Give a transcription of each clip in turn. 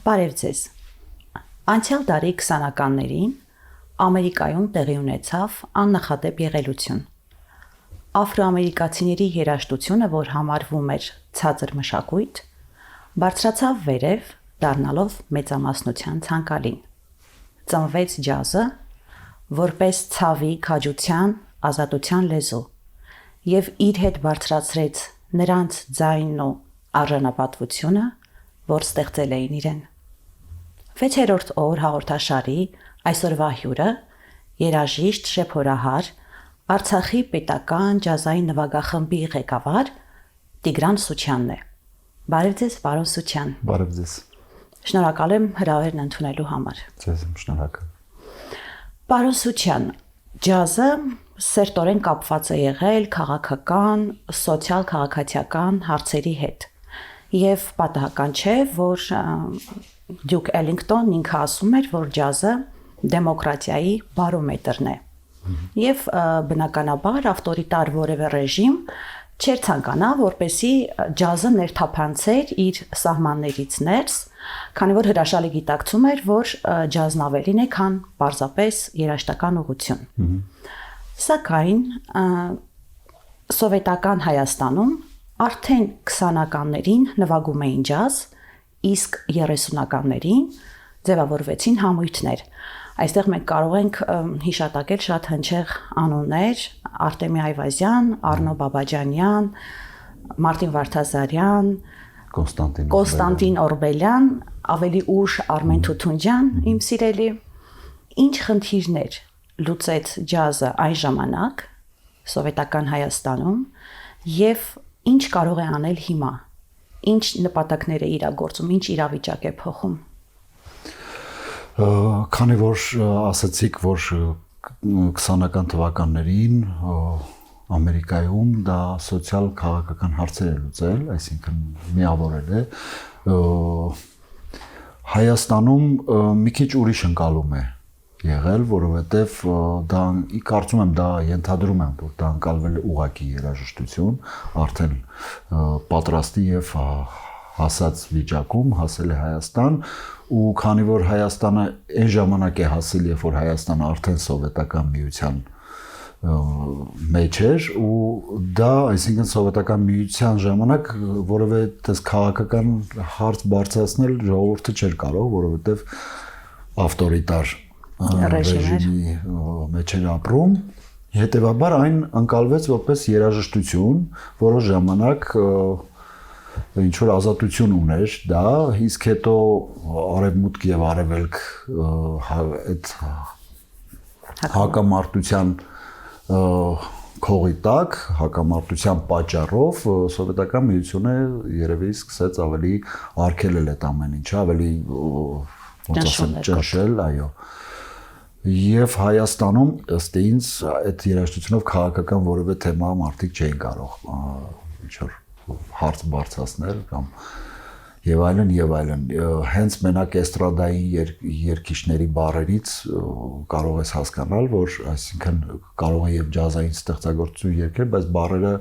Բարև ձեզ։ Անցյալ դարի 20-ականներին Ամերիկայում տեղի ունեցավ աննախադեպ եղելություն։ Աֆրոամերիկացիների երաժշտությունը, որ համարվում էր ցածր մշակույթ, բարձրացավ վերև, դառնալով մեծամասնության ցանկալին։ Ծնվեց ջազը, որպես ցավի, քաջության, ազատության լեզու, եւ իր հետ բարձրացրեց նրանց ձայնն ու արժանապատվությունը, որ ստեղծել էին իրեն։ 6-րդ օր հաղորդաշարի այսօրվա հյուրը երաժիշտ շեփորահար Արցախի պետական ջազային նվագախմբի ղեկավար Տիգրան Սուչյանն է։ Բարև ձեզ, պարոն Սուչյան։ Բարև ձեզ։ Շնորհակալ եմ հրավերն ընդունելու համար։ Ձեզ եմ շնորհակալ։ Պարոն Սուչյան, ջազը սերտորեն կապված է եղել քաղաքական, սոցիալ-քաղաքացիական հարցերի հետ։ Եվ պատահական չէ, որ Դյուկ Էլինգտոնն ինքը ասում էր, որ ջազը դեմոկրատիայի բարոմետրն է։ Եվ բնականաբար ավտորիտար որևէ ռեժիմ չէր ցանկանա, որպեսզի ջազը ներթափանցեր իր սահմաններից ներս, քանի որ հրաշալի գիտակցում էր, որ ջազն ավելին է, քան պարզապես երաժշտական ուղղություն։ Սակայն սովետական Հայաստանում արդեն 20-ականներին նվագում էին ջազ, իսկ 30-ականներին ձևավորվեցին համույթներ։ Այստեղ մենք կարող ենք հիշատակել շատ հնչեղ անուններ՝ Արտեմի Այվազյան, Արնո Բաբաջանյան, Մարտին Վարդազարյան, Կոնստանտին Օրբելյան, ավելի ուշ Արմեն Թութունջյան, իմ սիրելի։ Ինչ խնդիրներ լուծեց ջազը այն ժամանակ սովետական Հայաստանում եւ ինչ կարող է անել հիմա, ինչ նպատակներ է իրագործում, ինչ իրավիճակ է փոխում։ Քանի որ ասացիք, որ 20-ական թվականներին Ամերիկայում դա սոցիալ-քաղաքական հարցեր է լուծել, այսինքն միավորել է, Հայաստանում մի քիչ ուրիշ ընկալում է եղել, որովհետև դա կարծում եմ, դա ենթադրում եմ, որ դա ընկալվել է ուղղակի երաժշտություն, արդեն պատրաստի եւ հասած վիճակում հասել է Հայաստան, ու քանի որ Հայաստանը այն ժամանակ է հասել, երբ որ Հայաստանը արդեն սովետական միության մեջ էր, ու դա, այսինքն սովետական միության ժամանակ որևէ տես քաղաքական հարց բարձրացնել ժողովուրդը չէր կարող, որովհետև ավտորիտար ռեժիմի մեջ էր ապրում, հետևաբար այն ընկալվեց որպես երաժշտություն, որոշ ժամանակ ինչ որ ազատություն ուներ դա, իսկ հետո արևմուտք եւ արևելք այդ հակամարտության քողի տակ, հակամարտության պատճառով սովետական միությունը երևի սկսեց ավելի արգելել այդ ամեն ինչը, ավելի ոնց ասեմ, ճնշել, այո։ Եվ Հայաստանում ըստ ինձ այդ երաժշտությունով քաղաքական որևէ թեմա մարդիկ չէին կարող ինչ-որ հարց բարձրացնել կամ եւ այլն եւ այլն։ Հենց մենակ էստրադային երգիչների բառերից կարող ես հասկանալ, որ այսինքն կարող է եւ ջազային ստեղծագործություն երգել, բայց բառերը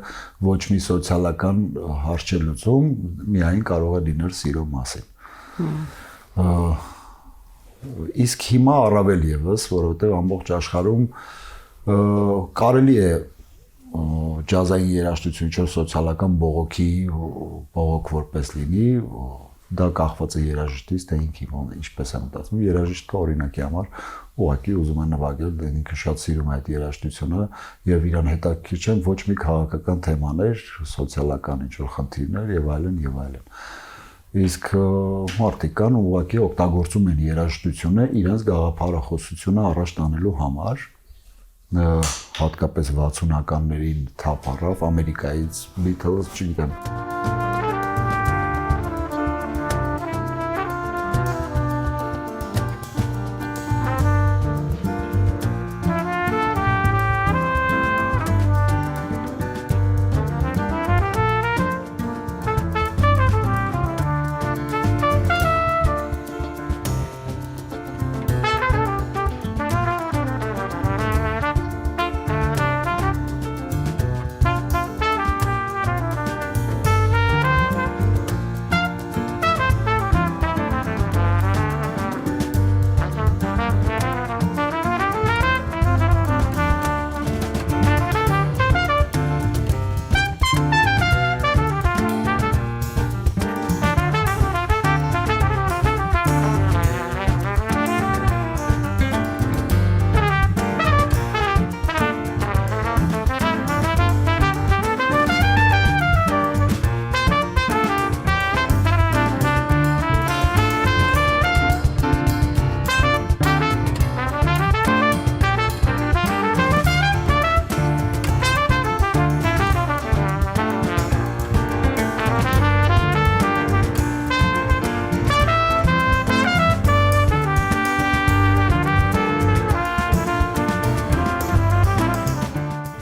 ոչ մի սոցիալական հարց չի լուծում, միայն կարող է լինել սիրո մասին։ Իսկ հիմա առավել եւս, որովհետեւ ամբողջ աշխարհում կարելի է ջազային երաժշտություն չէ սոցիալական բողոք որպես լինի, դա կախված է երաժշտից, թե ինքն ինչպես է մտածում։ Երաժիշտը օրինակի համար ուղղակի ուզում է նվագել, դե ինքը շատ սիրում է այդ երաժշտությունը եւ իրան հետաքրքիր չեն ոչ մի քաղաքական թեմաներ, սոցիալական ինչ-որ խնդիրներ եւ այլն եւ այլն։ Իսկ մարդիկ կան ուղղակի օգտագործում են երաժշտությունը իրենց գաղափարախոսությունը առաջ տանելու համար, հատկապես 60-ականներին թափ առավ Ամերիկայից Beatles, չգիտեմ։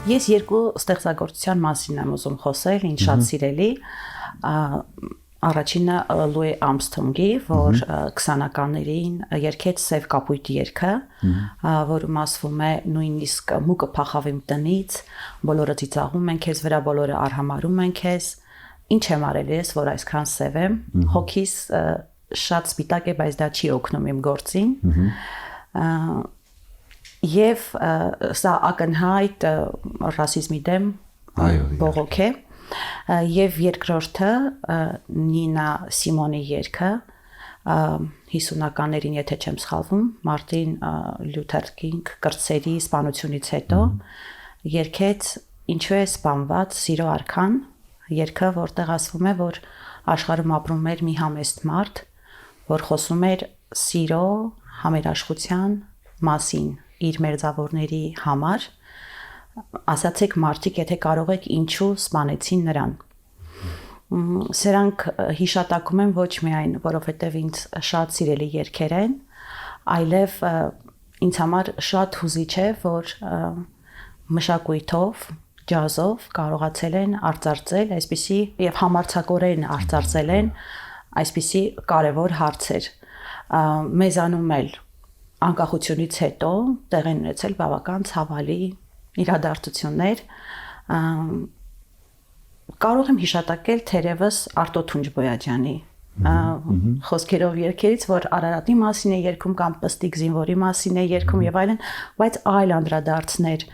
Ես երկու ստեղծագործության մասին եմ ուզում խոսել, ինձ շատ սիրելի։ Առաջինը Լուի Արմսթրոնգի, որ 20-ականներին երգեց Սև կապույտ երգը, որում ասվում է նույնիսկ մուկը փախավ իմ տնից, բոլորը ծիծաղում են քեզ վրա, բոլորը արհամարհում են քեզ, ինչ եմ արել ես, որ այսքան սև եմ, հոգիս շատ սպիտակ է, բայց դա չի օգնում իմ գործին։ Եվ սա ակնհայտ ռասիզմի դեմ բողոք է։ Եվ երկրորդը Նինա Սիմոնի երգը 50-ականներին, եթե չեմ սխալվում, Մարտին Լյութեր Կինգ կրտսերի սպանությունից հետո երգեց Ինչու է սպանված սիրո արքան, երգը, որտեղ ասվում է, որ աշխարհում ապրում էր մի համեստ մարդ, որ խոսում էր սիրո համերաշխության մասին իր մերձավորների համար, ասացեք մարդիկ, եթե կարող եք, ինչու սպանեցին նրան։ Սրանք հիշատակում եմ ոչ միայն, որովհետև ինձ շատ սիրելի երգեր են, այլև ինձ համար շատ հուզիչ է, որ մշակույթով, ջազով կարողացել են արծարծել այսպիսի եւ համարձակորեն արծարծել են այսպիսի կարևոր հարցեր։ Մեզանում էլ անկախությունից հետո տեղ են ունեցել բավական ցավալի իրադարձություններ, կարող եմ հիշատակել թերևս Արտո Թունջբոյաջյանի խոսքերով երգերից, որ Արարատի մասին է երգում կամ Պստիկ զինվորի մասին է երգում եւ այլն, բայց այլ անդրադարձներ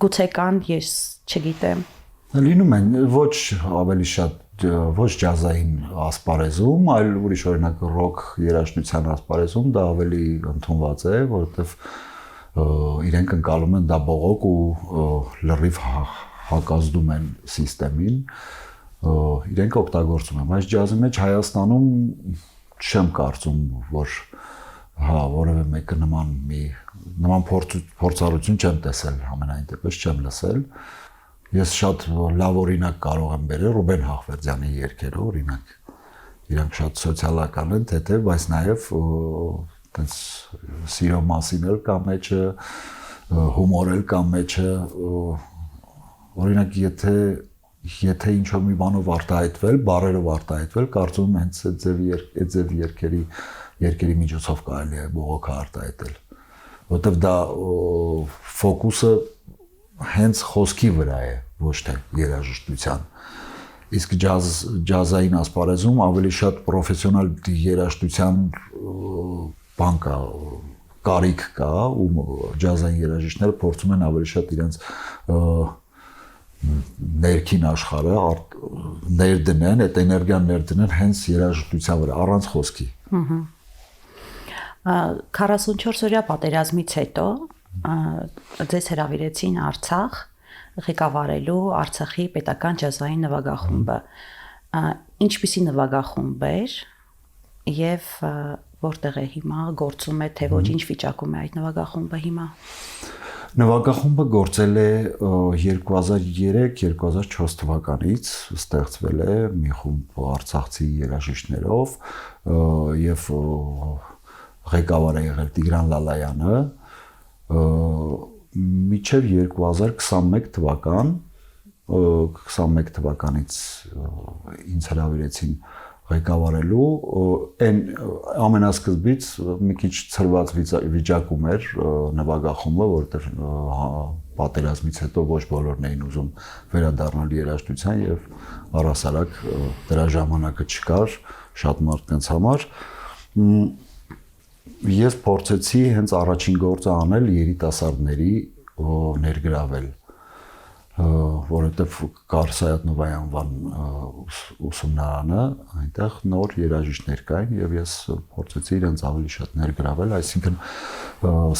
գուցե կան, ես չգիտեմ։ Լինում են ոչ ավելի շատ ոչ ջազային ասպարեզում, այլ ուրիշ օրինակ ռոք երաժշտության ասպարեզում դա ավելի ընդունված է, որովհետեւ իրենք ընկալում են դա բողոք ու լրիվ հակազդում են համակարգին, իրենք օգտագործում են, բայց ջազի մեջ Հայաստանում չեմ կարծում, որ որևէ մեկը նման փորձառություն չեմ տեսել, համենայն դեպս չեմ լսել։ Ես շատ լավ օրինակ կարող եմ բերել Ռուբեն Հախվերդյանի երգերը, օրինակ, իրանք շատ սոցիալական են, թեթև, բայց նաև տենց սիրո մասին էլ կա մեջը, հումոր էլ կա մեջը, օրինակ եթե ինչ-որ մի բանով արտահայտվել, բառերով արտահայտվել, կարծում եմ հենց այդ ձև երկերի միջոցով կարելի է բողոքը արտահայտել, որովհետև դա ֆոկուսը հենց խոսքի վրա է, ոչ թե երաժշտության։ Իսկ ջազային ասպարեզում ավելի շատ պրոֆեսիոնալ երաժշտության բան կա, կարիք կա, ու ջազային երաժիշտները փորձում են ավելի շատ իրենց ներքին աշխարհը ներդնեն, այդ էներգիան ներդնեն հենց երաժշտության վրա, առանց խոսքի։ 44 օրյա պատերազմից հետո ձեզ հրավիրեցին Արցախ ղեկավարելու Արցախի պետական ջազային նվագախումբը։ Ինչպիսի նվագախումբ էր եւ որտեղ է հիմա, գործում է, թե ոչ, ինչ վիճակում է այդ նվագախումբը հիմա։ Նվագախումբը գործել է 2003-2004 թվականից, ստեղծվել է մի խումբ արցախցի երաժիշտներով եւ ղեկավար է եղել Տիգրան Լալայանը, մինչև 2021 թվական, 21 թվականից ինձ հրավիրեցին ղեկավարելու, այն ամենասկզբից մի քիչ ցրված վիճակում էր նվագախումբը, որովհետև պատերազմից հետո ոչ բոլորն էին ուզում վերադառնալ երաժշտության եւ առհասարակ դրա ժամանակը չկար շատ մարդկանց համար։ Ես փորձեցի հենց առաջին գործը անել երիտասարդների ներգրավել, որովհետև կար Սայաթ-Նովայի անվան ուսումնարանը, այնտեղ նոր երաժիշտներ կային եւ ես փորձեցի իրենց ավելի շատ ներգրավել, այսինքն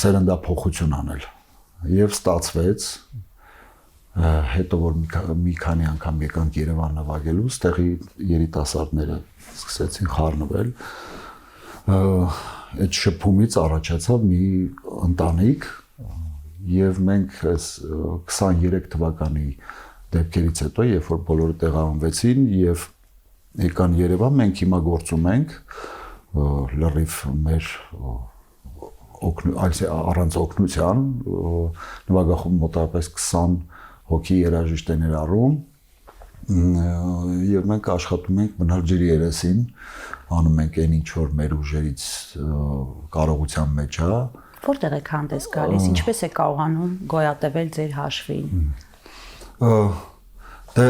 սերնդափոխություն անել։ Եվ ստացվեց, հետո որ մի քանի անգամ եկանք Երևան նվագելու, ստեղի երիտասարդները սկսեցին խառնվել, այդ շփումից առաջացավ մի ընտանիք եւ մենք 23 թվականի դեպքերից հետո, երբ որ բոլորը տեղավորվեցին եւ եկան Երևան, մենք հիմա գործում ենք լրիվ մեր առանց օգնության նվագախումբը մոտավորապես 20 հոգի երաժիշտ է ներառում եւ մենք աշխատում ենք մնալ ջրի երեսին, անում ենք այն ինչ որ մեր ուժերից կարողության մեջ է։ Որտեղ եք հանդես գալիս, ինչպես է կարողանում գոյատևել ձեր հաշվին։ Դե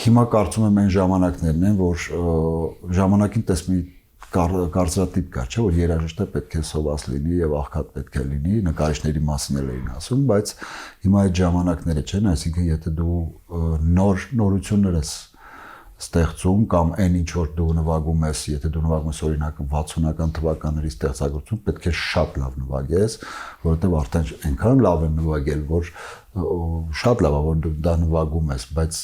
հիմա կարծում եմ այն ժամանակներն են, որ ժամանակին տես մի կարծրատիպ կա, չէ՞ որ երաժիշտը պետք է սոված լինի եւ աղքատ պետք է լինի, նկարիչների մասին էլ էին ասում, բայց հիմա այդ ժամանակները չեն, այսինքն եթե դու նորություններ ես ստեղծում կամ այն ինչ որ դու նվագում ես, եթե դու նվագում ես օրինակ 60-ական թվականների ստեղծագործություն, պետք է շատ լավ նվագես, որովհետեւ արդեն այնքան լավ են նվագել, որ շատ լավ է որ դու դա նվագում ես, բայց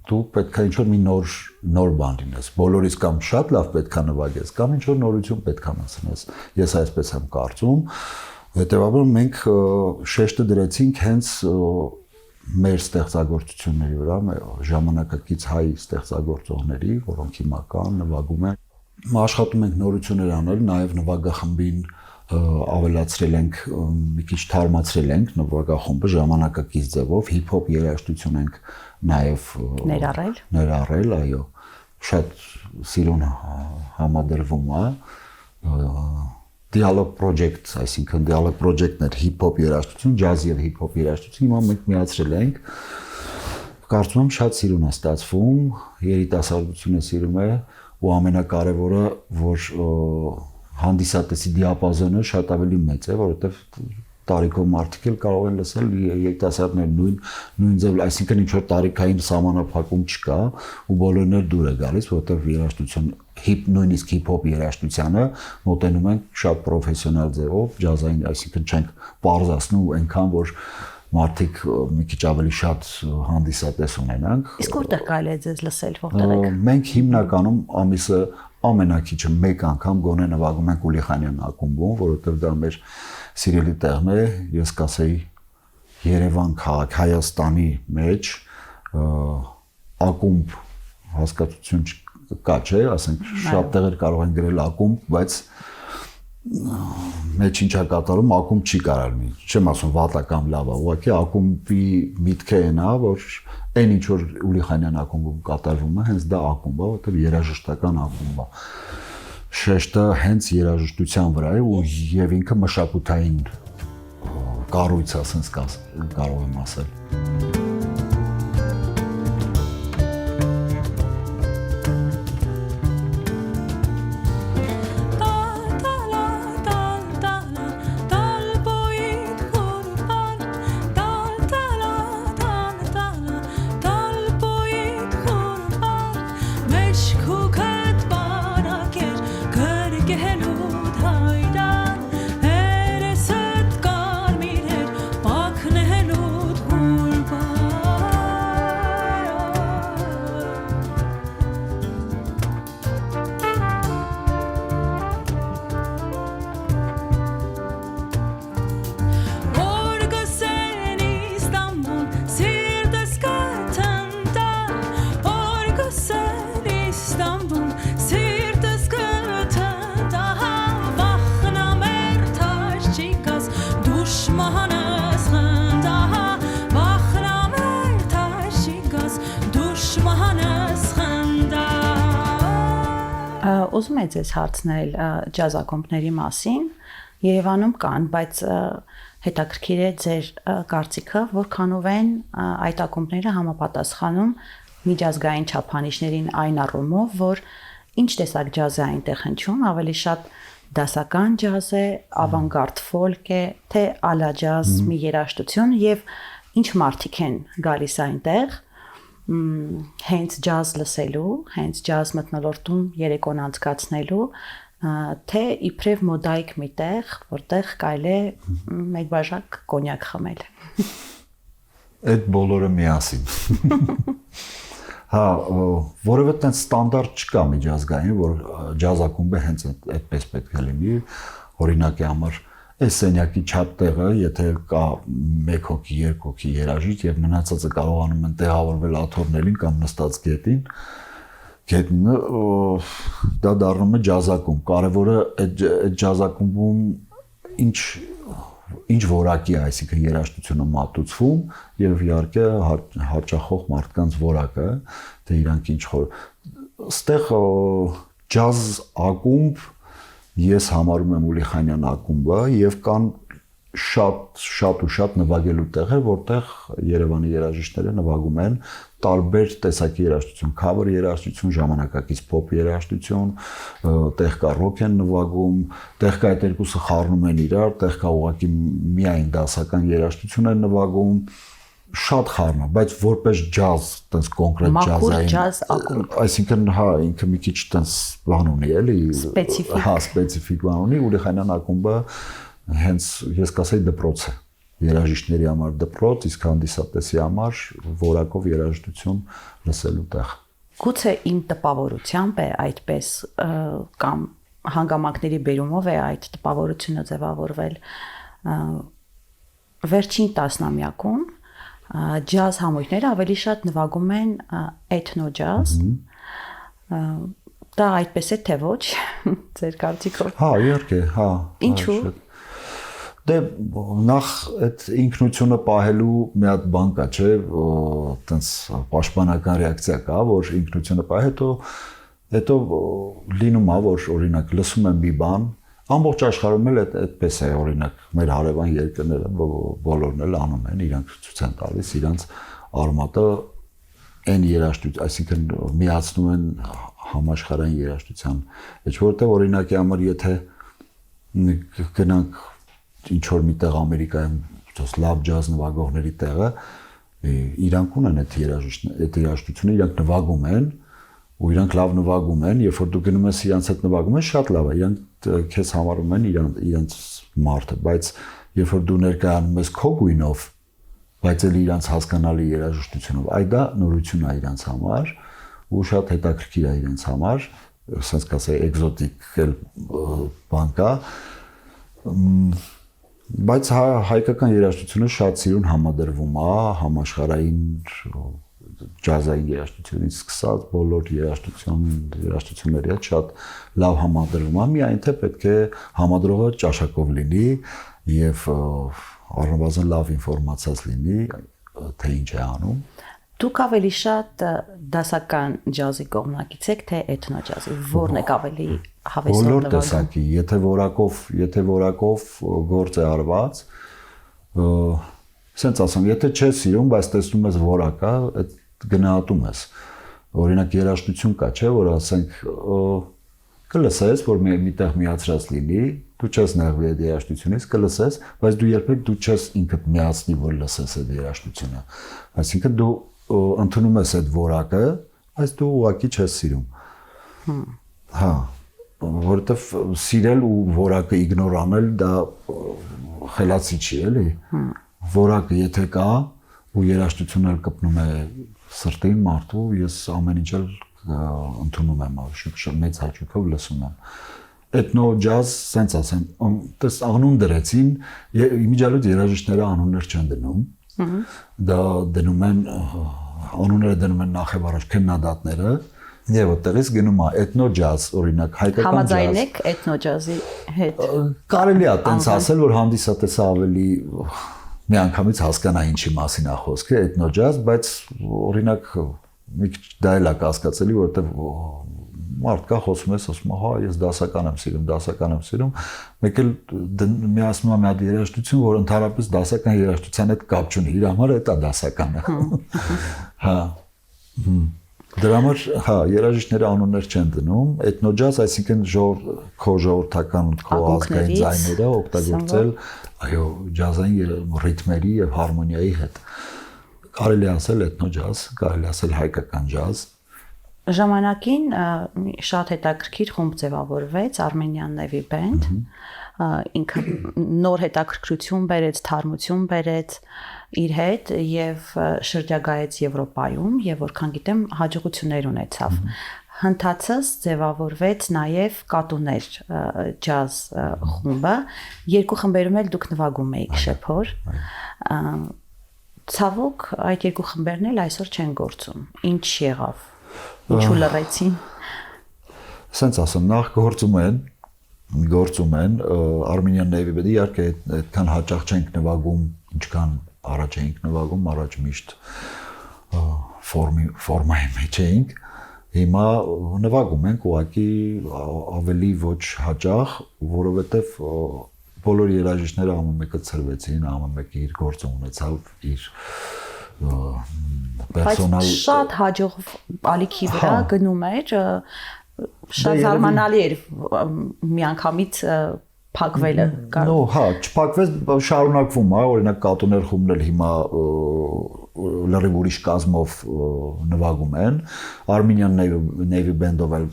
դու պետք է ինչ որ մի նոր բան լինես։ Բոլորից կամ շատ լավ պետք է նվագես, կամ ինչ որ նորություն պետք է մտցնես։ Ես այսպես եմ կարծում։ Հետևաբար մենք շեշտը դրեցինք հենց մեր ստեղծագործությունների վրա, ժամանակակից հայ ստեղծագործողների, որոնք հիմա կան, նվագում են։ Աշխատում ենք նորություններ անել, նաև նվագախմբին ավելացրել ենք, մի քիչ թարմացրել ենք նվագախումբը ժամանակակից ձևով, հիփ-հոփ երաժշտություն ենք նաև ներառել, այո, շատ սիրուն համադրվում է։ Dialogue project, այսինքն dialogue project-ներ հիփ-հոփ երաժշտություն, ջազ եւ հիփ-հոփ երաժշտություն հիմա մենք միացրել ենք։ Կարծում եմ շատ սիրուն է ստացվում, երիտասարդությունը սիրում է ու ամենակարևորը, որ հանդիսատեսի դիապազոնը շատ ավելի մեծ է, որովհետեւ տարիքով մարդիկ էլ կարող են լսել երիտասարդներ նույն ձև, այսինքն ինչ որ տարիքային սահմանափակում չկա ու բոլորն էլ դուր է գալիս, որովհետեւ երաժշտություն նույնիսկ հիփ-հոփ երաժշտությանը մոտենում ենք շատ պրոֆեսիոնալ ձևով, ջազային, այսինքն չենք պարզացնում այնքան որ մարդիկ մի քիչ ավելի շատ հանդիսատես ունենանք։ Իսկ որտեղ կարելի է ձեզ լսել, որտեղ եք։ Մենք հիմնականում ամիսը ամենակիչը մեկ անգամ գոնե նվագում ենք Ուլիխանյան ակումբում, որովհետև դա մեր սիրելի տեղն է, ես կասեի Երևան քաղաք Հայաստանի մեջ ակումբ հասկացություն կա, չէ, ասենք շատ տեղեր կարող են գրել ակումբ, բայց մեջ ինչա կատարում ակումբ չի կարող լինի։ Չեմ ասում վատա կամ լավ է, ուղղակի ակումբի միտքը այն է, որ այն ինչ որ Ուլիխանյան ակումբում կատարվում է, հենց դա ակումբ է, որտեղ երաժշտական ակումբ է։ Շեշտը հենց երաժշտության վրա է ու եւ ինքը մշակութային կառույց է, ասենց կարող եմ ասել։ Ուզում եմ ձեզ հարցնել ջազ ակումբների մասին։ Երևանում կան, բայց հետաքրքիր է ձեր կարծիքը, որքանով են այդ ակումբները համապատասխանում միջազգային չափանիշներին այն առումով, որ ինչ տեսակ ջազ է այնտեղ հնչում, ավելի շատ դասական ջազ է, ավանգարդ ֆոլք է, թե ալա ջազ մի երաժշտություն եւ ինչ մարդիկ են գալիս այնտեղ հենց ջազ լսելու, հենց ջազ մթնոլորտում երեկոն անցկացնելու, թե իբրև մոդայիկ մի տեղ, որտեղ կարելի է մեկ բաժակ կոնյակ խմել։ Այդ բոլորը միասին։ Հա, որովհետեւ տենց ստանդարտ չկա միջազգային, որ ջազ ակումբը հենց այդպես պետք է լինի, օրինակի համար այս սենյակի չափ տեղը, եթե կա 1 հոգի, 2 հոգի երաժիշտ եւ մնացածը կարողանում են տեղավորվել աթոռներին կամ նստած գետին, դա դառնում է ջազ ակումբ։ Կարևորը այդ ջազ ակումբում ինչ որակի է, այսինքն երաժշտությունը մատուցվում եւ իհարկե հաճախող մարդկանց որակը, թե իրանք ինչ այստեղ ջազ ակումբ ես համարում եմ Ուլիխանյան ակումբը եւ կան շատ նվագելու տեղեր, որտեղ Երևանի երաժիշտները նվագում են տարբեր տեսակի երաժշտություն, cover երաժշտություն, ժամանակակից pop երաժշտություն, տեղ կա rock են նվագում, տեղ կա այդ երկուսը խառնում են իրար, տեղ կա ուղղակի միայն դասական երաժշտություն են նվագում, շատ խառնա, բայց որպես ջազ, տենց կոնկրետ ջազային, ջազ ակումբ, այսինքն հա ինքը մի քիչ տենց բան ունի, էլի, սպეციფიկ բան ունի, Ուլիխանյան ակումբը հենց ես կասեի դպրոց է, երաժիշտների համար դպրոց, իսկ հանդիսատեսի համար որակով երաժշտություն լսելու տեղ։ Գուցե իմ տպավորությամբ է այդպես կամ հանգամանքների բերումով է այդ տպավորությունը ձևավորվել վերջին տասնամյակում ջազ համույթները ավելի շատ նվագում են էթնո ջազ։ Դա այդպես է թե ոչ, ձեր կարծիքով։ Հա, իհարկե, հա։ Ինչու՞։ Դե նախ այդ ինքնությունը պահելու մի հատ բան կա, չէ, այտենց պաշտպանական ռեակցիա կա, որ ինքնությունը պահ, հետո լինում է, որ օրինակ լսում եմ մի բան, ամբողջ աշխարհում էլ այդպես է, օրինակ մեր հարևան երկրները բոլորն էլ անում են, իրանք ցույց են տալիս իրանք արմատը այն երաժշտություն, այսինքն միացնում են համաշխարհային երաժշտության մեջ, որտեղ օրինակի համար եթե գնանք ինչ որ միտեղ Ամերիկայում լավ ջազ նվագողների տեղը, իրանք ունեն այդ երաժշտությունը, իրանք նվագում են, ու իրանք լավ նվագում են, երբ որ դու գնում ես իրանց հետ նվագում ես, շատ լավ է, իրանք քեզ համարում են իրանց մարդը, բայց երբ որ դու ներկայանում ես քո գույնով, բայց էլ իրանց հասկանալի երաժշտությունով, այ դա նորություն է իրանց համար, ու շատ հետաքրքիր է իրանց համար, ասենք կասեի էկզոտիկ բան կա, բայց հայկական երաժշտությունը շատ սիրուն համադրվում է համաշխարհային ջազային երաժշտությունից սկսած բոլոր երաժշտությունների հետ շատ լավ համադրվում է, միայն թե պետք է համադրողը ճաշակով լինի եւ առնվազն լավ ինֆորմացիաց լինի, թե ինչ է անում։ Դուք ավելի շատ դասական ջազի կողմնակից եք, թե էթնո ջազի, որն եք ավելի հավեսով նվագում։ Բոլոր տեսակի, եթե որակով գործ է արված, ասենց ասեմ, եթե չես սիրում, բայց տեսնում ես որակը, այդ գնահատում ես։ Օրինակ երաժշտություն կա, չէ, որ ասենք կլսես, որ միտեղ միացրած լինի, դու չես նեղվի այդ երաժշտությունից, կլսես, բայց դու երբեք դու չես ինքդ միացնի, որ լսես այդ երաժշտությունը։ Այսինքն դու ընդունում ես այդ որակը, բայց դու ուղղակի չես սիրում։ Հա, որովհետև սիրել ու որակը իգնոր անել դա խելացի չի, էլի։ Որակը եթե կա ու երաժշտությունը կպնում է սրտին մարդու, ես ամեն ինչ էլ ընդունում եմ, մեծ հաճույքով լսում եմ։ Էթնո ջազ, սենց ասեմ, տես անուն դրեցին, իմիջիալոց երաժիշտները անուններ չեն դնում, դա դնում են, անունները դնում են նախև առաջ քննադատները, եւ այդտեղից գնում է էթնո ջազ, օրինակ հայկական ջազ։ Համաձայն եք էթնո ջազի հետ։ Կարելի է տենց ասել, որ հանդիսատեսը ավելի միանգամից հասկանա ինչի մասին է խոսքը, էթնո ջազ, բայց օրինակ մի քիչ դա էլ է կասկածելի, որովհետեւ մարդ կա խոսում ես, ասում է, հա, ես դասական եմ սիրում, մեկ էլ միացնում է մի հատ երաժշտություն, որ ընդհանրապես դասական երաժշտության հետ կապ չունի, իր համար է դա դասականը։ Հա։ Դրա համար, հա, երաժիշտները անուններ չեն դնում, էթնո ջազ, այսինքն քո ժողովրդական քո ազգային ձայները օգտագործել, այո, ջազային ռիթմերի եւ հարմոնիայի հետ։ Կարելի ասել էթնո ջազ, կարելի ասել հայկական ջազ։ Ժամանակին շատ հետաքրքիր խումբ ձևավորվեց Armenian Navy Band, ինքը նոր հետաքրքրություն բերեց, թարմություն բերեց իր հետ եւ շրջագայեց Եվրոպայում եւ որքան գիտեմ հաջողություններ ունեցավ։ Հնդածս ձևավորվեց նաեւ Կատուներ ջազ խումբը, երկու խմբերում էլ դուք նվագում էիք շեփոր։ Ցավոք այդ երկու խմբերն էլ այսօր չեն գործում։ Ինչ եղավ։ Ինչու լռեցին։ Սենց ասեմ, նախ գործում են, գործում են Armenian Navy Band-ը, իհարկե այդքան հաճախ չենք նվագում, ինչքան առաջ էինք նվագում, առաջ միշտ ֆորմայի մեջ էինք։ Հիմա նվագում ենք ուղղակի ավելի ոչ հաճախ, որովհետև բոլոր երաժիշտները ամեն մեկը ծրվեցին, ամեն մեկը իր գործը ունեցավ, իր Բայց շատ հաջող ալիքի վրա գնում էր, շատ զարմանալի էր միանգամից փակվելը։ Նո, հա, չփակվեց, շարունակվում է, օրինակ կատուներ խումբն էլ հիմա լրիվ ուրիշ կազմով նվագում են, Armenian Navy Band-ով էլ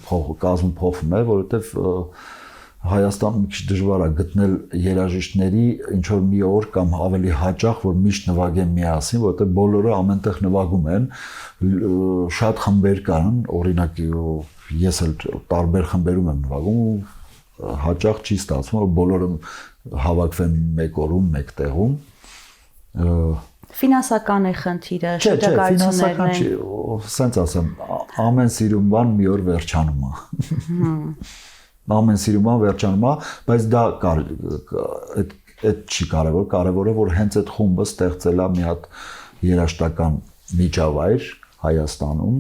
կազմը փոխվում է, որովհետև Հայաստանում մի քիչ դժվար է գտնել երաժիշտների ինչ որ մի օր կամ ավելի հաճախ, որ միշտ նվագեն միասին, որովհետև բոլորը ամենտեղ նվագում են, շատ խմբեր կան, օրինակ ես էլ տարբեր խմբերում եմ նվագում ու հաճախ չի ստացվում, որ բոլորը հավաքվեն մեկ օրում, մեկ տեղում։ Ֆինանսական է խնդիրը, շրջագայություններն են։ Սենց ասեմ, ամեն սիրուն բան մի օր վերջանում է։ Ամեն սիրուն բան վերջանում է, բայց դա այդ չի կարևոր, կարևորը որ հենց այդ խումբը ստեղծել է մի հատ երաժշտական միջավայր Հայաստանում,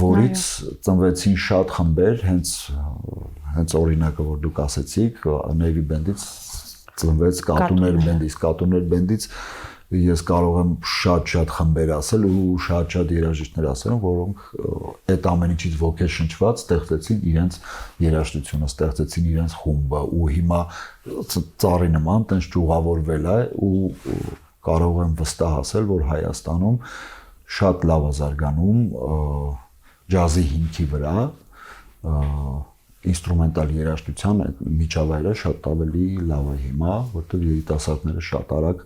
որից ծնվեցին շատ խմբեր, հենց օրինակը որ դուք ասեցիք, Navy Band-ից ծնվեց Կատուներ Band-ից, Կատուներ Band-ից ես կարող եմ շատ խմբեր ասել ու շատ երաժիշտներ ասել, որոնք այդ ամեն ինչից ոգեշնչված ստեղծեցին իրենց երաժշտությունը, ստեղծեցին իրենց խումբը ու հիմա ծառի նման տենց ճյուղավորվել է ու կարող եմ վստահ ասել, որ Հայաստանում շատ լավ է զարգանում ջազի հիմքի վրա, ինստրումենտալ երաժշտության միջավայրը շատ ավելի լավ է հիմա, որտեղ երիտասարդները շատ արագ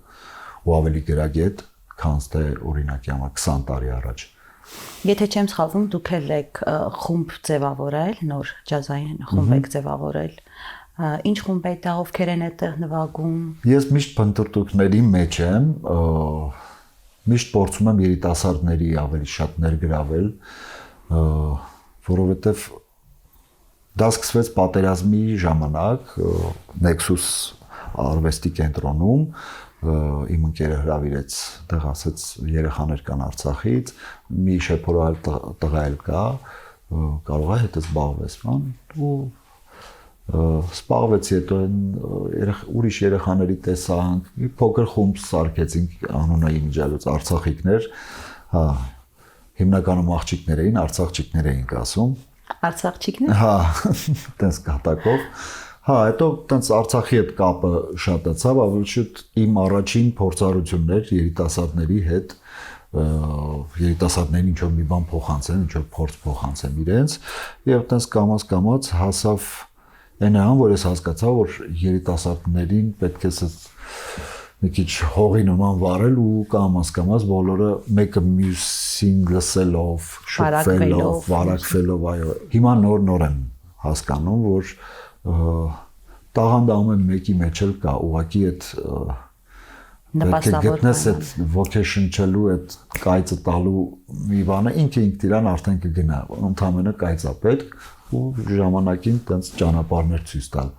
ու ավելի գրագետ, քան թե օրինակի համար 20 տարի առաջ։ Եթե չեմ սխալվում, դուք էլ եք խումբ ձևավորել, նոր ջազային խումբ եք ձևավորել։ Ինչ խումբ է դա, ովքեր են այդտեղ նվագում։ Ես միշտ փնտրտուքների մեջ եմ, միշտ փորձում եմ երիտասարդների ավելի շատ ներգրավել, որովհետև դա սկսվեց պատերազմի ժամանակ Nexus արվեստի կենտրոնում, իմ ընկերը հրավիրեց, դեղ ասեց երեխաներ կան Արցախից, մի շեփորալ տղա էլ կա, կարող է հետը զբաղվես, ու սպաղվեցի հետո ուրիշ երեխաների տեսանք, մի փոքր խումբ սարքեցինք անունը իմիջալուց Արցախիկներ, հիմնականում աղջիկներ էին, արցախցիքներ էինք ասում։ Արցախցիքներ։ Հա, տենց կատակով։ Հա, հետո տենց Արցախի հետ կապը շատացավ, ավելի շուտ իմ առաջին փորձառություններ երիտասարդների հետ, երիտասարդներին ինչ որ մի բան փոխանցեմ, ինչ որ փորձ փոխանցեմ իրենց, եւ տենց կամաց հասավ այնան, որ ես հասկացա, որ երիտասարդներին պետք է մի քիչ հողի նման վարել ու կամաց բոլորը մեկը մյուսին լսելով, շփվելով, վարակվելով, այո։ Հիմա նոր եմ հասկանում, որ տաղանդը ամեն մեկի մեջ էլ կա, ուղղակի այդ գտնես այդ ոգեշնչելու, այդ կայծը տալու մի բանը, ինքը իրան արդեն կգնա, ընդհանրապես կայծա պետք ու ժամանակին տենց ճանապարհներ ցույց տալ։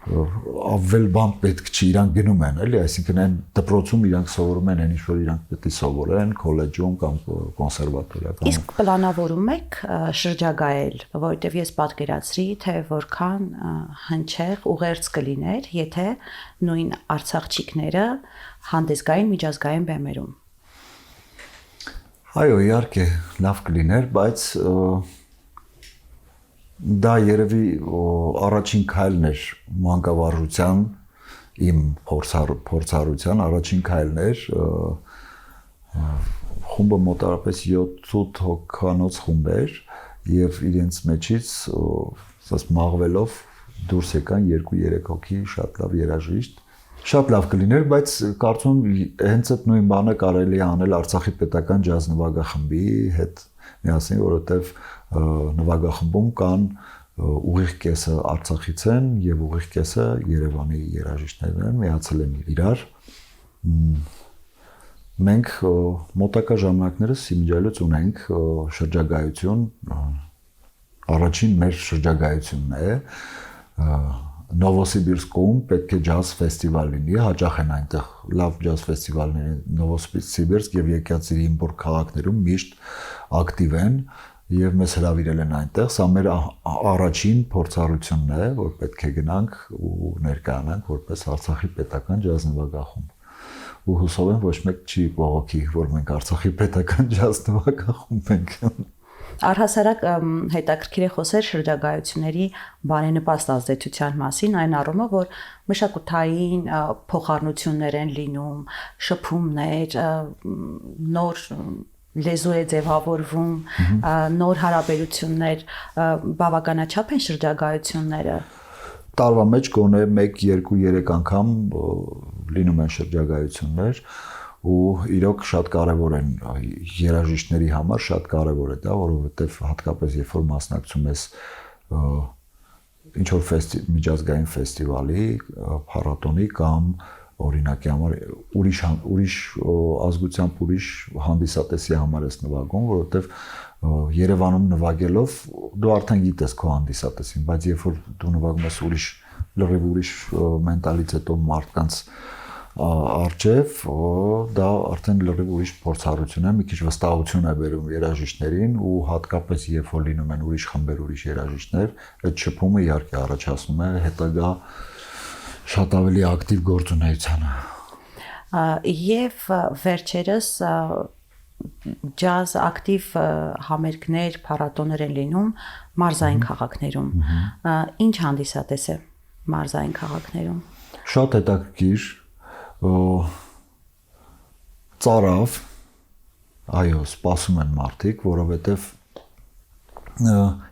Ավել բան պետք չի, իրանք գնում են, էլի, այսինքն այն դպրոցում իրանք սովորում են, այն ինչ որ իրանք պետք է սովորեն, քոլեջում կամ կոնսերվատորիա կամ։ Իսկ պլանավորում եք շրջագայել, որովհետև ես պատկերացրի, թե որքան հնչեղ ուղերձ կլիներ, եթե նույն արցախցիքները հանդես գային միջազգային բեմերում։ Այո, իհարկե, լավ կլիներ, բայց դա երևի առաջին քայլն էր մանկավարժության իմ փորձառության առաջին քայլն էր խումբը մոտավորապես 7-8 հոգանոց խումբ էր եւ իրենց մեջից ասած մաղվելով դուրս եկան 2-3 հոգի շատ լավ երաժիշտ շատ լավ կլիներ բայց կարծում հենց այդ նույն բանը կարելի է անել Արցախի պետական ջազ նվագախմբի հետ միասին որովհետեւ նվագախմբում կան ուղիղ կեսը Արցախից են եւ ուղիղ կեսը Երևանի երաժիշտներն են միացել են իրար մենք մոտակա ժամանակներս իմիջիալից ունենք շրջագայություն առաջին մեր շրջագայությունն է Նովոսիբիրսկում պետք է ջազ ֆեստիվալ լինի, հաճախ են այնտեղ լավ ջազ ֆեստիվալներ են Նովոսիբիրսկ եւ Եկատերինբուրգ քաղաքներում միշտ ակտիվ են եւ մեզ հրավիրել են այնտեղ, սա մեր առաջին փորձառությունն է, որ պետք է գնանք ու ներկայանանք որպես Արցախի պետական ջազ նվագախումբ։ Ու հուսով եմ ոչ մեկ չի բողոքի, որ մենք Արցախի պետական ջազ նվագախումբ ենք։ Առհասարակ հետաքրքիր է խոսել շրջագայությունների բարենպաստ ազդեցության մասին, այն առումով, որ մշակութային փոխառնություններ են լինում, շփումներ, նոր լեզու է ձևավորվում, նոր հարաբերություններ, բավականաչափ են շրջագայությունները։ Տարվա մեջ գոնե 1, 2, 3 անգամ լինում են շրջագայություններ ու իրոք շատ կարևոր են երաժիշտների համար, շատ կարևոր է դա, որովհետև հատկապես երբ որ մասնակցում ես ինչ որ միջազգային ֆեստիվալի, փառատոնի կամ օրինակի համար ուրիշ ազգությամբ ուրիշ հանդիսատեսի համար ես նվագում, որովհետև Երևանում նվագելով դու արդեն գիտես քո հանդիսատեսին, բայց երբ որ դու նվագում ես լրիվ ուրիշ մենտալիտետով մարդկանց արժև, դա արդեն լրիվ ուրիշ փորձառություն է, մի քիչ վստահություն է բերում երաժիշտներին ու հատկապես երբ որ լինում են ուրիշ խմբեր, ուրիշ երաժիշտներ, այդ շփումը իհարկե առաջացնում է հետագա շատ ավելի ակտիվ գործունեությանը։ Եվ վերջերս ջազ ակտիվ համերգներ, փառատոներ են լինում մարզային քաղաքներում։ Ինչ հանդիսատես է մարզային քաղաքներում։ Շատ հետաքրքիր, ծարավ, այո, սպասում են մարդիկ, որովհետև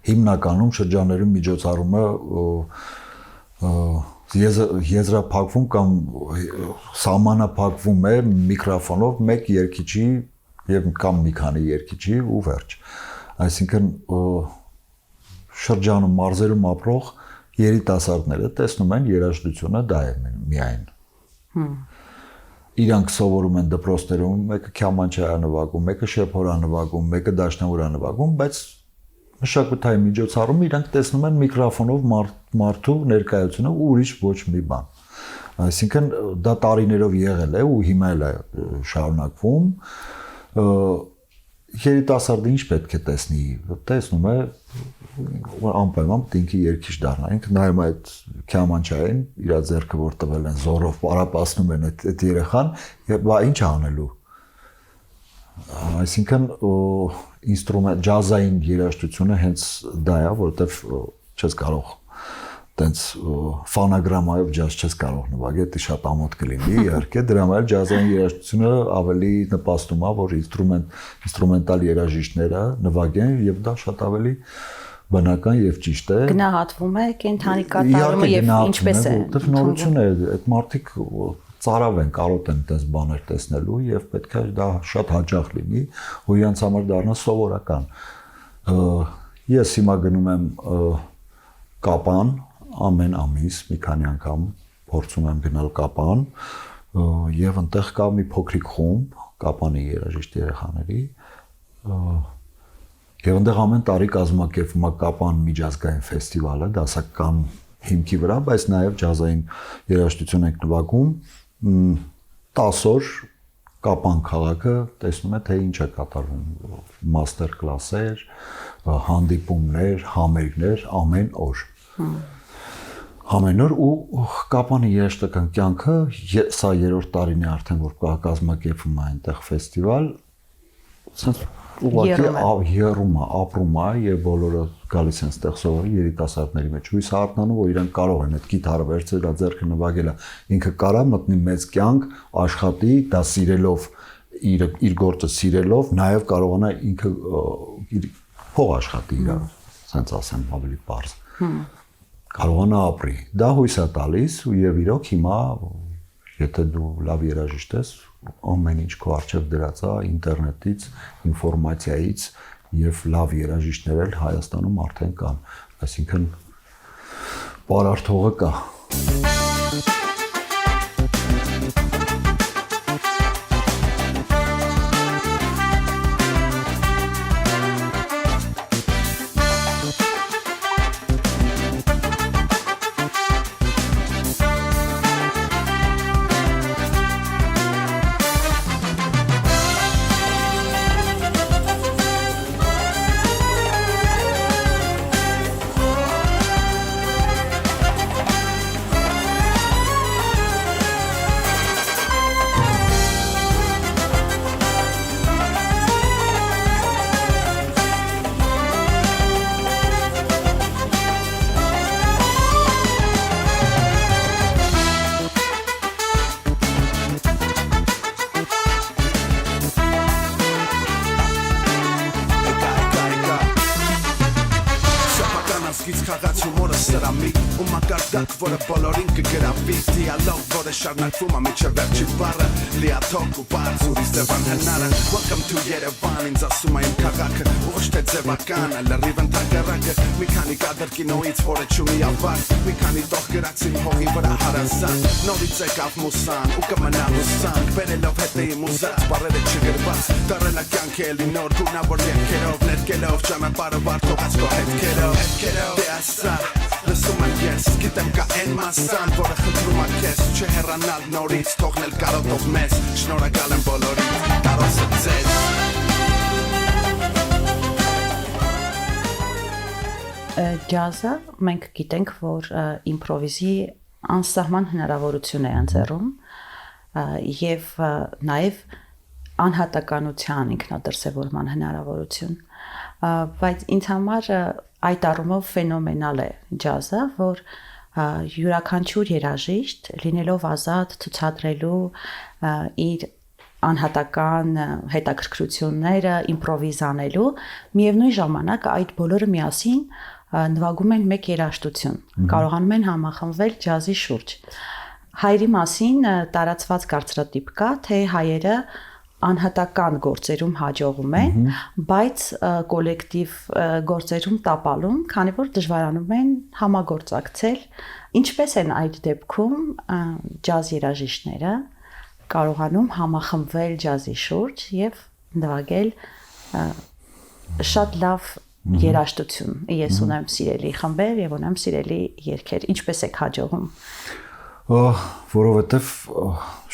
հիմնականում շրջաններում միջոցառումը եզրափակվում կամ սահմանափակվում է միկրոֆոնով մեկ երգիչի եւ կամ մի քանի երգիչի ու վերջ։ Այսինքն շրջանում մարզերում ապրող երիտասարդները տեսնում են երաժշտությունը դա է միայն։ Իրանք սովորում են դպրոցներում, մեկը քյամանչա նվագում, մեկը շեփորա նվագում, մեկը դաշնամուր նվագում, բայց մշակութային միջոցառում իրանք տեսնում են միկրոֆոնով մարդու ներկայությունը ու ուրիշ ոչ մի բան։ Այսինքն դա տարիներով եղել է ու հիմա էլ է շարունակվում։ Երիտասարդը ինչ պետք է տեսնի, տեսնում է անպայման ինքը երգիչ դառնա, ինքը նայում է այդ քյամանչային, իր ձեռքը որ տվել են զորով պարապացնում են այդ երեխան, եւ բա ինչ անելու։ Այսինքն ինստրումենտ ջազային երաժշտությունը հենց դա է, որովհետեւ չես կարող տենց ֆոնոգրամայով ջազ չես կարող նվագել, դա շատ ամոթ կլինի, իհարկե, դրա համար ջազային երաժշտությունը ավելի նպաստում է, որ ինստրումենտալ երաժիշտները նվագեն եւ դա շատ ավելի բնական եւ ճիշտ է։ Գնահատվում է կենթանի կատարումը եւ ինչպես է։ Որտեւ նորություն է, այդ մարդիկ ծարավ են, կարոտ են այդպես բաներ տեսնելու եւ պետք է դա շատ հաճախ լինի, ու իրանց համար դառնա սովորական։ Ես հիմա գնում եմ Կապան ամեն ամիս մի քանի անգամ փորձում եմ գնալ Կապան եւ այնտեղ կա մի փոքրիկ խումբ Կապանի երաժիշտ երեխաների եւ այնտեղ ամեն տարի կազմակերպվում է Կապան միջազգային ֆեստիվալը դասական հիմքի վրա, բայց նաեւ ջազային երաժշտություն ենք նվագում 10 օր Կապան քաղաքը տեսնում է թե ինչ է կատարվում մաստեր կլասեր, հանդիպումներ, համերգներ ամեն օր։ Ամեն օր ու Կապանի երաժշտական կյանքը սա երրորդ տարին է արդեն որ կազմակերպվում է այնտեղ ֆեստիվալ, ցած ուղղակի ապրում է եւ բոլորը գալիս են այդտեղ սովորի երիտասարդների մեջ հույս արտնանում որ իրանք կարող են այդ գիտարը վերցնել, դա ձեռքը նվագելա, ինքը կարա մտնի մեծ կյանք, աշխատի, դա սիրելով իր գործը սիրելով, նաեւ կարողանա ինքը փող աշխատի իր, ասենց ասեմ, ավելի բարձ։ Կարողանա ապրի։ Դա հույս է տալիս ու եւ իրոք հիմա եթե դու լավ երաժիշտ ես, ամեն ինչ քո առջև դրած է ինտերնետից, ինֆորմացիայից եւ լավ երաժիշտներ էլ Հայաստանում արդեն կան, այսինքն պարարթողը կա։ կհամի ու մակարդակ, որը բոլորին կգրավի դիալոգ, որը շարունակվում է մինչև վերջի բառը լիաթոք ու բաց ուրիշ ձևան հնարը Welcome to Yerevan ինձ ասում է իմ քաղաքը ու ոչ թե ձևական լրիվ ընդհակառակը մի քանի կադր կինոից որը չունի ավարտ մի քանի տող գրած իմ հողի վրա հարազատ նորից եկավ մուսան ու կմնա լուսանք բերելով հետը իմ ուզած բառերը չգրված դարելա կյանքը էլի նոր գունավոր եղքերով ներկելով ճանապարհը վարդողած քո հետքերով դե ասա լսում եմ ես գիտեմ կա այն մասան որը խնդրում է քեզ չհեռանալ նորից թողնել կարոտով մեզ շնորհակալ եմ բոլորին կարոսը ձեզ ջազը մենք գիտենք որ իմպրովիզի անսահման հնարավորություն է ընձեռում եւ նաեւ անհատականության ինքնադրսևորման հնարավորություն բայց ինձ համար այդ առումով ֆենոմենալ է ջազը որ յուրաքանչյուր երաժիշտ լինելով ազատ ցուցադրելու իր անհատական հետաքրքրությունները իմպրովիզանելու միևնույն ժամանակ այդ բոլորը միասին նվագում են մեկ երաժշտություն կարողանում են համախմբվել ջազի շուրջ հայերի մասին տարածված կարծրատիպ կա թե հայերը անհատական գործերում հաջողում են, բայց կոլեկտիվ գործերում տապալում, քանի որ դժվարանում են համագործակցել, ինչպես են այդ դեպքում ջազ երաժիշտները կարողանում համախմբվել ջազի շուրջ եւ նվագել շատ լավ երաժշտություն։ Ես ունեմ սիրելի խմբեր եւ ունեմ սիրելի երգեր, ինչպես եք հաջողում։ Որովհետեւ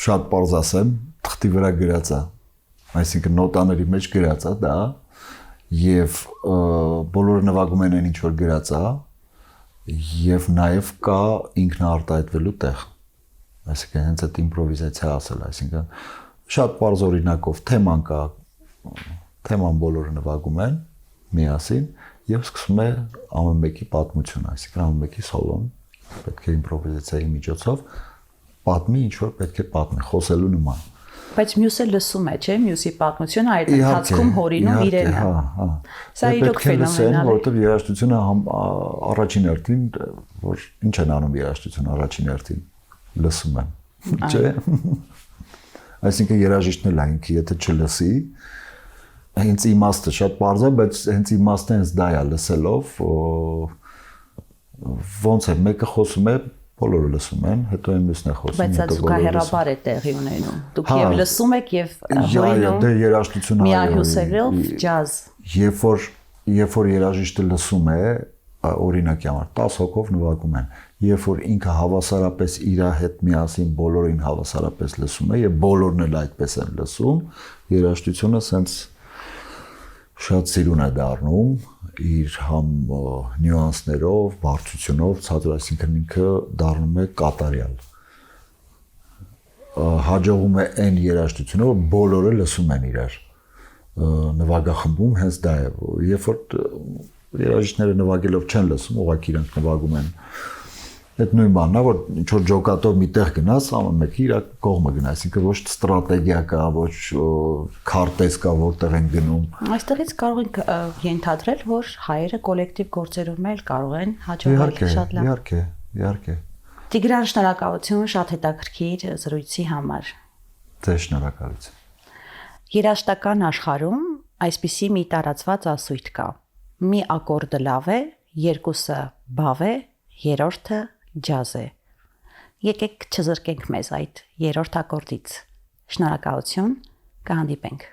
շատ պարզ ասեմ, թղթի վրա գրած է այսինքն նոտաների մեջ գրած է դա եւ բոլորը նվագում են ինչ որ գրած է եւ նաեւ կա ինքնաարտահայտվելու տեղ այսինքն հենց այդ իմպրովիզացիա ասել այսինքն շատ པարզ օրինակով թեման կա թեման բոլորը նվագում են միասին եւ սկսում է ամեն մեկի պատմությունը այսինքն ամեն մեկի սոլոն պետք է իմպրովիզացիայի միջոցով պատմի ինչ որ պետք է պատմի խոսելու նման Բայց մյուսը լսում է, չէ՞, մյուսի պատմությունը այդ ընթացքում հորինում իրեն է։ Սա իրոք ֆենոմենալ է, որովհետև երաժշտությունը առաջին հերթին, որ ինչ են անում երաժշտությունը առաջին հերթին, լսում են, չէ՞։ Այսինքն երաժիշտն էլ ինքը եթե չլսի, հենց իմաստը շատ པարզ է, բայց հենց իմաստը հենց դա է լսելով, ոնց է մեկը խոսում է բոլորը լսում են, հետո այն մյուսն է խոսում, բայց դա զուգահեռաբար է տեղի ունենում։ Դուք եւ լսում եք եւ հորինում։ Դե երաժշտությունը միահյուսելով ջազ։ Երբ որ երաժիշտը լսում է, օրինակի համար 10 հոգով նվագում են, երբ որ ինքը հավասարապես իր հետ միասին բոլորին հավասարապես լսում է եւ բոլորն էլ այդպես են լսում, երաժշտությունը սենց շատ սիրուն է դառնում իր համ նյուանսներով, բարձությունով, ցածր, այսինքն ինքը դառնում է կատարյալ։ Հաջողում է այն երաժշտությունը, որ բոլորը լսում են իրար։ Նվագախմբում հենց դա է, երբ որ երաժիշտները նվագելով չեն լսում, ուղղակի իրենք նվագում են այդ նույն բանն է, որ ինչ որ ջոկատով միտեղ գնաս, ամեն մեկը իր կողմը գնա, այսինքն ոչ ստրատեգիա կա, ոչ քարտեզ կա, որտեղ են գնում։ Այստեղից կարող ենք ենթադրել, որ հայերը կոլեկտիվ գործերում էլ կարող են հաջողել շատ լավ։ Իհարկե։ Տիգրան, շնորհակալություն շատ հետաքրքիր զրույցի համար։ Ձեզ շնորհակալություն։ Երաժշտական աշխարհում այսպիսի մի տարածված ասույթ կա. մի ակորդը լավ է, երկուսը բավ է, երրորդը ջազ է։ Եկեք չզրկենք մեզ այդ երրորդ ակորդից։ Շնորհակալություն, կհանդիպենք։